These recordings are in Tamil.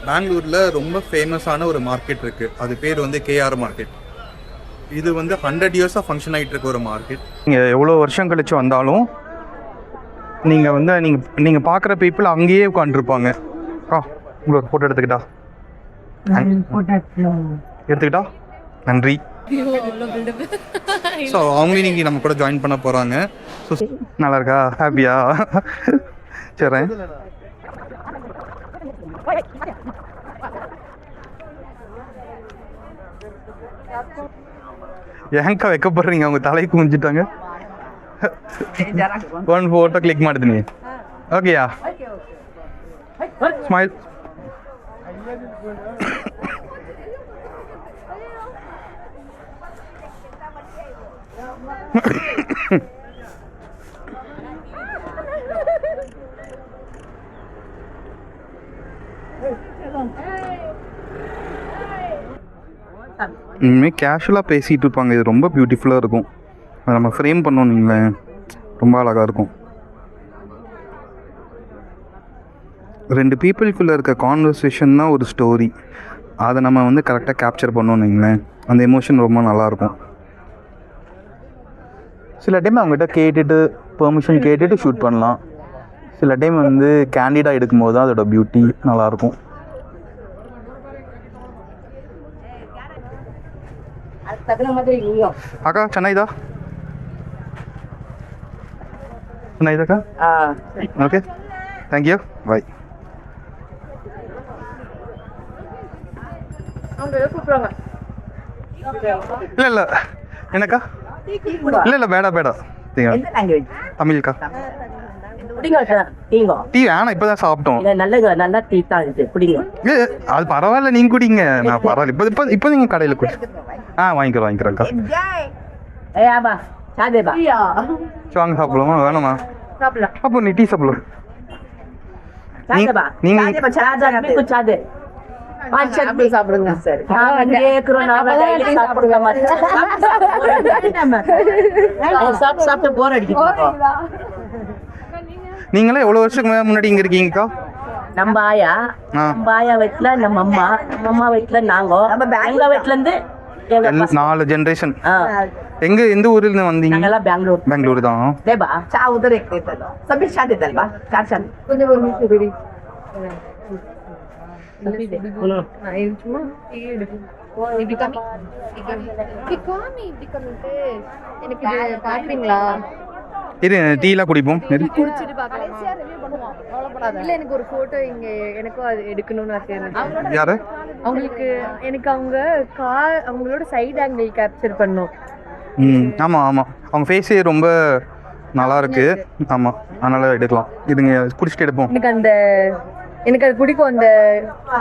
பெங்களூரில் ரொம்ப ஃபேமஸான ஒரு மார்க்கெட் இருக்குது. அது பேர் வந்து கேஆர் மார்க்கெட். இது வந்து 100 இயர்ஸாக ஃபங்க்ஷன் ஆகிட்டு இருக்க ஒரு மார்க்கெட். நீங்கள் எவ்வளோ வருஷம் கழிச்சு வந்தாலும் நீங்கள் வந்து நீங்கள் பார்க்குற பீப்புள் அங்கேயே உட்காந்துருப்பாங்க. உங்களோட ஃபோட்டோ எடுத்துக்கிட்டா நன்றி. ஸோ அவங்களே நீங்கள் நம்ம கூட ஜாயின் பண்ண போகிறாங்க. ஸோ நல்லா இருக்கா? ஹாப்பியா? சரி, ஏங்கா வைக்கப்படுறீங்க? அவங்க தலைக்கு குமிஞ்சிட்டாங்க. ஒன் ஃபோட்டோ கிளிக் ಮಾಡಿದೀನಿ. ஓகேயா? ಸ್ಮೈಲ್. இனிமேல் கேஷுவலாக பேசிகிட்டு இருப்பாங்க. இது ரொம்ப பியூட்டிஃபுல்லாக இருக்கும். அதை நம்ம ஃப்ரேம் பண்ணோம் நீங்களேன், ரொம்ப அழகாக இருக்கும். 2 பீப்புளுக்குள்ளே இருக்க கான்வர்சேஷன் தான் ஒரு ஸ்டோரி. அதை நம்ம வந்து கரெக்டாக கேப்சர் பண்ணோம் நீங்களேன், அந்த எமோஷன் ரொம்ப நல்லாயிருக்கும். சில டைம் அவங்ககிட்ட கேட்டுட்டு பெர்மிஷன் கேட்டுட்டு ஷூட் பண்ணலாம். சில டைம் வந்து கேண்டிடாக எடுக்கும்போது தான் அதோட பியூட்டி நல்லாயிருக்கும். அக்கா சென்னைதா? சென்னைதாக்கா? ஓகே, தேங்க்யூ, பாய். இல்லை இல்லை என்னக்கா? இல்லை இல்லை பேடா பேடா. தமிழ்க்கா? டீ வேணாம், இப்பதான் சாப்பிட்டோம். அது பரவாயில்ல, நீங்க குடிங்க. நான் பரவாயில்ல, இப்போ நீங்க கடையில குடி. வாங்கிக்கிறேன்க்கா. வாங்க சாப்பிடலாமா? வேணாமா? அப்போ நீ டீ சாப்பிடலாம். நீங்க சாப்பிடுங்க. நீங்களே எவ்வளவு வருஷத்துக்கு முன்னாடி இங்க இருக்கீங்கக்கா? நம்ம ஆயா வீட்டுல நம்ம அம்மா வீட்டுல நாங்க, எங்க வீட்டுல இருந்து 4 ஜெனரேஷன். எந்த ஊர்ல இருந்து வந்தீங்க? பெங்களூர் தான். இது டீலாம் குடிப்போம். இல்ல, எனக்கு ஒரு போட்டோ இங்க எனக்கும் அது எடுக்கணும்னு ஆசை இருந்துச்சு. யாரு? அவங்களுக்கு எனக்கு அவங்களோட சைடு ஆங்கிள் கேப்சர் பண்ணோம். ஆமா ஆமா, அவங்க ஃபேஸே ரொம்ப நல்லா இருக்கு. ஆமா, அதனால எடுக்கலாம். இதுங்க குடிச்சிட்டு எடுப்போம். எனக்கு அது பிடிக்கும். அந்த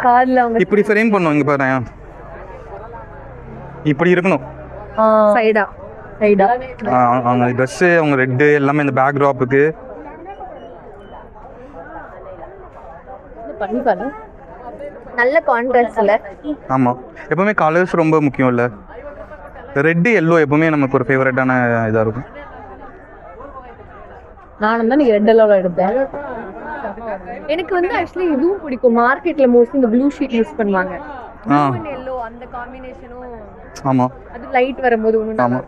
கார்ல அவங்க இப்படி ஃப்ரேம் பண்ணுவோம். இங்க பாரு, இப்படி இருக்கணும் சைடா. அவங்க ட்ரெஸ்ஸு, அவங்க ரெட்டு எல்லாமே இந்த பேக் ட்ராப்புக்கு நல்ல கான்ட்ராஸ்ட்ல. ஆமா, எப்பவுமே கலர்ஸ் ரொம்ப முக்கியம் இல்ல? ரெட் எல்லோ எப்பவுமே நமக்கு ஒரு ஃபேவரட்டான இதா இருக்கும். நானும் தான் ரெட் எல்லோல எடுத்தேன். எனக்கு வந்து ஆக்சுவலி இதுவும் பிடிக்கும். மார்க்கெட்ல மோஸ்ட்லி இந்த ப்ளூ ஷீட் யூஸ் பண்ணுவாங்க. எல்லோ அந்த காம்பினேஷனும். ஆமா, அது லைட் வரும்போது ஒண்ணு. ஆமா,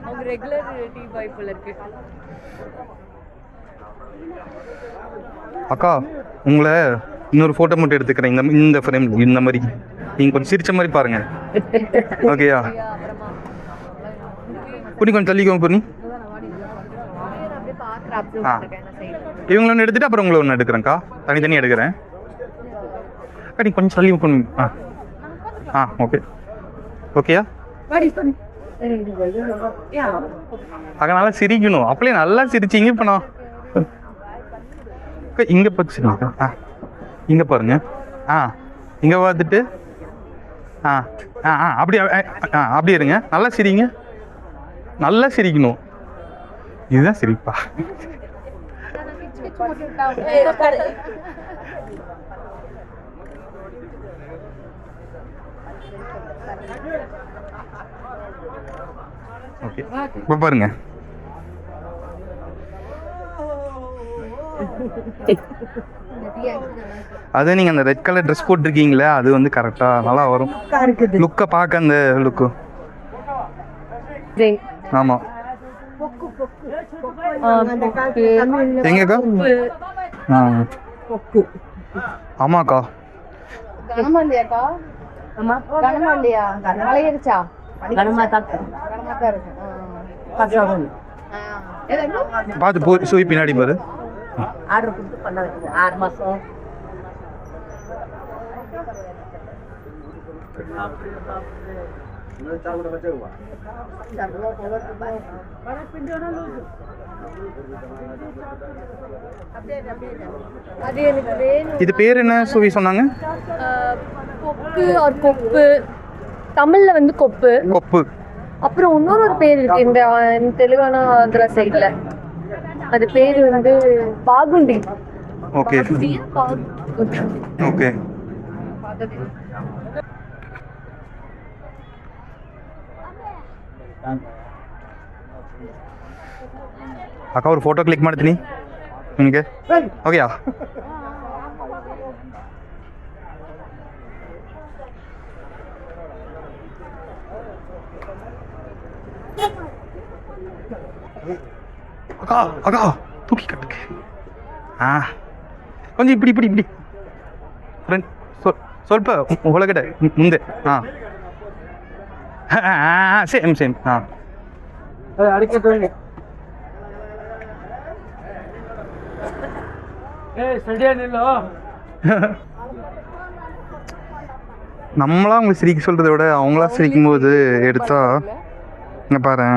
அவங்க ரெகுலர் டீ பாய் போல இருக்கு. அக்கா, உங்களை இன்னொரு போட்டோ மட்டும் எடுத்துக்கிறேன். இந்த ஃப்ரேம் இந்த மாதிரி நீங்க கொஞ்சம் சிரிச்ச மாதிரி பாருங்க. ஓகேயா? புனி கொஞ்சம் தள்ளிக்கோங்க. புனி இவங்களை ஒன்று எடுத்துட்டு அப்புறம் உங்களை ஒன்று எடுக்கிறேன்க்கா. தனித்தனி எடுக்கிறேன். நீ கொஞ்சம் தள்ளி பண்ணி. ஓகே, ஓகேயா? அதனால சிரிக்கணும். அப்படியே நல்லா சிரிச்சிங்க. இப்போ நான் இங்க பார்த்து இங்க பாருங்க. இங்க பார்த்துட்டு அப்படி இருங்க. நல்லா சிரிங்க, நல்லா சிரிக்கணும். இதுதான் சிரிப்பா? ஓகே, இப்போ பாருங்க. அது நீங்கள் அந்த ரெட் கலர் ட்ரெஸ் போட்டிருக்கீங்களே அது வந்து கரெக்டாக நல்லா வரும். லுக்கை பார்க்க அந்த லுக்கு. ஆமாம். எங்கக்கா? ஆமாக்கா. கனமா இல்லையாக்கா? கனமா இல்லையா? மலையடிச்சா? கனமா தான் பார்த்து போ சுவி பின்னாடி பாரு. ஆர்டர் கொடுத்து பண்ண வைக்கணும் 6 மாதம். அது எனக்கு வேணும். இது பேர் என்ன சுவி சொன்னாங்க? கொக்கு ஆர் கொப்பு, தமிழ்ல வந்து கொப்பு. கொப்பு. அப்புறம் இன்னொரு பேர் இருக்கு இந்த தெலுங்கானா ஆந்திரா சைட்ல, அது பேர் வந்து பாகுண்டி. Okay okay. ಅಕ್ಕ ಅವ್ರು ಫೋಟೋ ಕ್ಲಿಕ್ ಮಾಡ್ತೀನಿ ನಿಮಗೆ. ಓಕೆಯಾ? ಅಕ್ಕ ಅಕ್ಕ ತೂಕಿ ಕಟ್ಟಕ್ಕೆ. ಹಾಂ ಕೊಂಚ ಇಪ್ಪಡಿ ಇಪ್ಪಡಿ ಇಪ್ಪಡಿ ಫ್ರೆಂಡ್ ಸ್ವಲ್ಪ ಒಳಗಡೆ ಮುಂದೆ. ಹಾಂ ಹಾಂ ಸೇಮ್ ಸೇಮ್. ಹಾಂ ಅಡಿಕೆ ತೊಳಿ நம்மளா அவங்க சிரிக்க சொல்றதை விட அவங்களா சிரிக்கும் போது எடுத்தா இங்க பாரு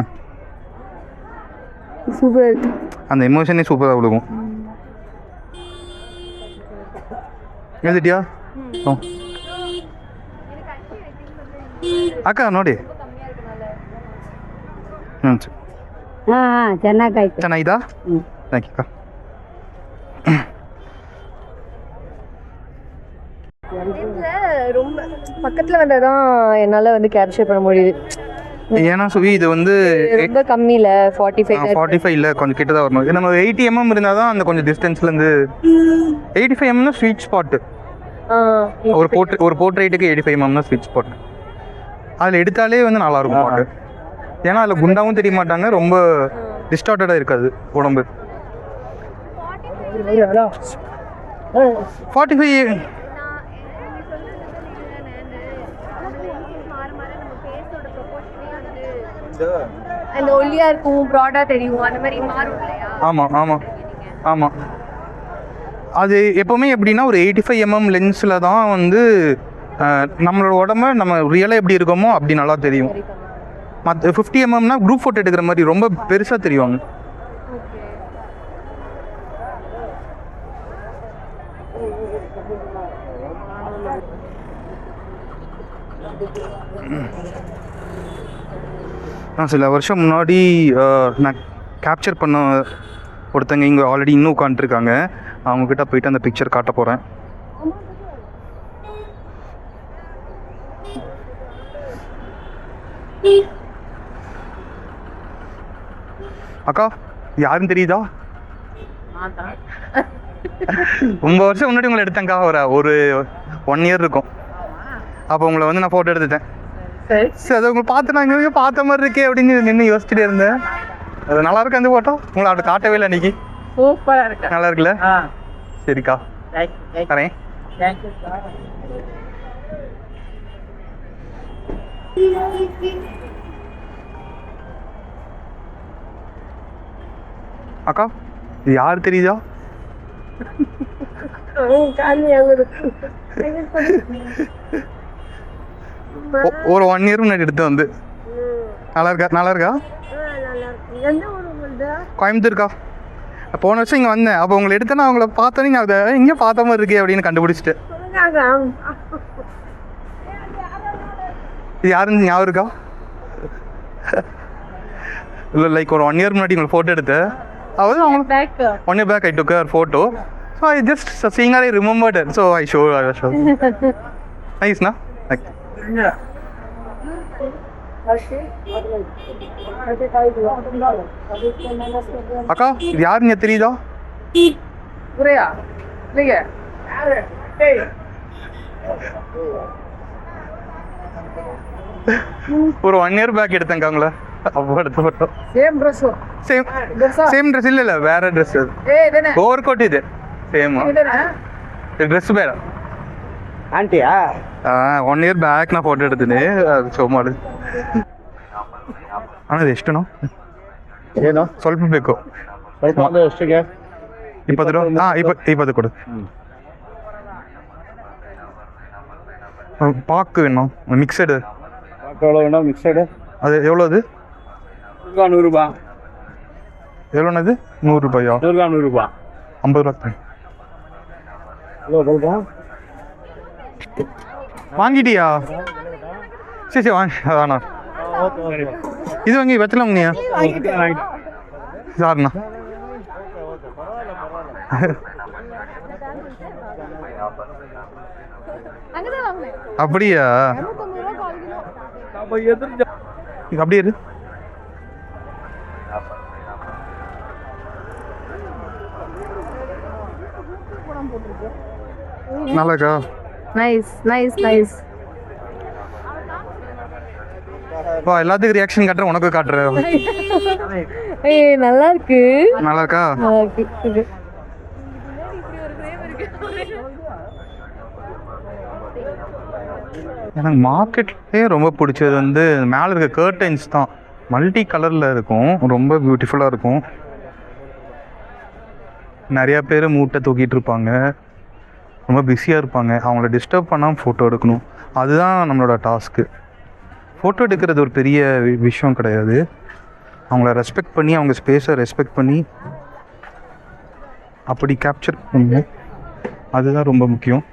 சூப்பர். அந்த எமோஷனே சூப்பராக விழுகும். எழுதிட்டியா? ಅಕ್ಕ ನೋಡಿ. ಚೆನ್ನಾಗಿದಾ? ಥ್ಯಾಂಕ್ ಯು ಅಕ್ಕ. ரொம்ப பக்கத்துல வந்தாதான் என்னால வந்து கேப்சர் பண்ண முடியுது. ஏன்னா சுவி இது வந்து ரொம்ப கம்மியில 45 இல்லை கொஞ்சம் கிட்ட தான் வரணும். நம்ம 80 mm இருந்தால் தான் அந்த கொஞ்சம் டிஸ்டன்ஸ்லேருந்து 85 mm ஸ்வீட் ஸ்பாட்டு. ஒரு போர்ட்ரேட்டுக்கு 85 mm ஸ்வீட் ஸ்பாட். அதில் எடுத்தாலே வந்து நல்லாயிருக்கும் பாட்டு. ஏன்னா அதில் குண்டாவும் தெரிய மாட்டாங்க, ரொம்ப டிஸ்டார்டடாக இருக்காது உடம்பு. 45 அந்த ஒல்லியா இருக்கும், ப்ராடா தெரியும், அந்த மாதிரி மாறும் இல்லையா? ஆமாம் ஆமாம் ஆமாம். அது எப்போவுமே எப்படின்னா ஒரு 85 mm லென்ஸில் தான் வந்து நம்மளோட உடம்ப நம்ம ரியலாக எப்படி இருக்கோமோ அப்படி நல்லா தெரியும். மற்ற 50 mmனா குரூப் ஃபோட்டோ எடுக்கிற மாதிரி ரொம்ப பெருசாக தெரியுவாங்க. நான் சில வருஷம் முன்னாடி நான் கேப்சர் பண்ண ஒருத்தங்க இங்கே ஆல்ரெடி இன்னும் உட்காந்துருக்காங்க. அவங்கக்கிட்ட போயிட்டு அந்த பிக்சர் காட்ட போகிறேன். அக்கா யாருன்னு தெரியுதா? ரொம்ப வருஷம் முன்னாடி உங்களை எடுத்தேங்க்கா. ஒரு 1 year இருக்கும். அப்போ உங்களை வந்து நான் ஃபோட்டோ எடுத்துட்டேன். சரி அதை உங்களை பார்த்து நான் இங்கே பார்த்த மாதிரி இருக்கே அப்படின்னு நின்று யோசிச்சுட்டே இருந்தேன். அது நல்லா இருக்கு அந்த ஃபோட்டோ. உங்களை அப்படி காட்டவே இல்லை அன்றைக்கி. சூப்பராக இருக்கு. நல்லா இருக்குல்ல? சரிக்கா வரேன். அக்கா இது யார் தெரியுதா? ஒரு 1 year முன்னாடி எடுத்து வந்து. நல்லா இருக்கா? கோயம்புத்தூர்க்கா. போன வருஷம் இங்கே வந்தேன். அப்போ உங்களை எடுத்தேன்னா அவங்கள பார்த்தோன்னே நான் அதை இங்கே பார்த்த மாதிரி இருக்கே அப்படின்னு கண்டுபிடிச்சிட்டு. இது யாருன்னு ஞாபகம் இருக்கா? இல்லை லைக் ஒரு 1 year முன்னாடி உங்களை ஃபோட்டோ எடுத்தேன். அதாவது அவங்க 1 year back I took her photo. So I just seeing her I remembered her. So I showed her. Nice na? Like அக்கா இது யாருங்க தெரியுதா? புரியா இல்லைங்க ஒரு 1 year பேக் எடுத்தேங்காங்களா அப்போ எடுத்த photo. Same dress same dress இல்லை வேற ட்ரெஸ். அது ஏய் இதனே ஓவர் கோட் இது சேமா இதனே ட்ரெஸ் வேற. ஆண்டியா 1 year ಬ್ಯಾಕ್ ನಾ ಫೋಟೋ எடுத்தேನೆ ಅದು ಶೋ ಮಾಡಿ. ಅಣ್ಣ ಇದು ಎಷ್ಟುನೋ ಏನು ಸ್ವಲ್ಪ ಬೇಕು ಸ್ವಲ್ಪ ಅಂದ್ರೆ ಎಷ್ಟಿಗೆ 20 ರೂಪಾಯಿ. 20 ಕೊಡು. பாக்கு வேணும் மிக்சடு. எவ்வளோ வேணும் மிக்சடு? அது எவ்வளோ? அது 100 ரூபாய். எவ்வளோண்ணா இது? 100 ரூபாயா? 100 ரூபாய் 50 ரூபா. எவ்வளோ வாங்கிட்டியா? சரி சரி வாங்க அதாண்ணா. இது வாங்கி வச்சலாம்ங்கண்ணா சார்ண்ணா. அங்கதான் வாங்கினேன். அப்படியா? 250 ரூபா 1 கிலோ. நம்ம எதிர்த்து இது அப்படியே இரு. நல்லாக்கா? Nice nice nice. வா எல்லாத்துக்கும் ரியாக்ஷன் காட்டுறேன் உனக்கு காட்டுறேன். ஏய் நல்லா இருக்கு. நல்லா இருக்கா? நல்லா இருக்கு. எனக்கு மார்க்கெட்லேயே ரொம்ப பிடிச்சது வந்து மேலே இருக்க கர்டைன்ஸ் தான். மல்டி கலரில் இருக்கும், ரொம்ப பியூட்டிஃபுல்லாக இருக்கும். நிறையா பேர் மூட்டை தூக்கிட்டு இருப்பாங்க, ரொம்ப பிஸியாக இருப்பாங்க. அவங்கள டிஸ்டர்ப் பண்ணாமல் ஃபோட்டோ எடுக்கணும், அதுதான் நம்மளோட டாஸ்க்கு. ஃபோட்டோ எடுக்கிறது ஒரு பெரிய விஷயம் கிடையாது. அவங்கள ரெஸ்பெக்ட் பண்ணி அவங்க ஸ்பேஸை ரெஸ்பெக்ட் பண்ணி அப்படி கேப்சர் பண்ணணும், அதுதான் ரொம்ப முக்கியம்.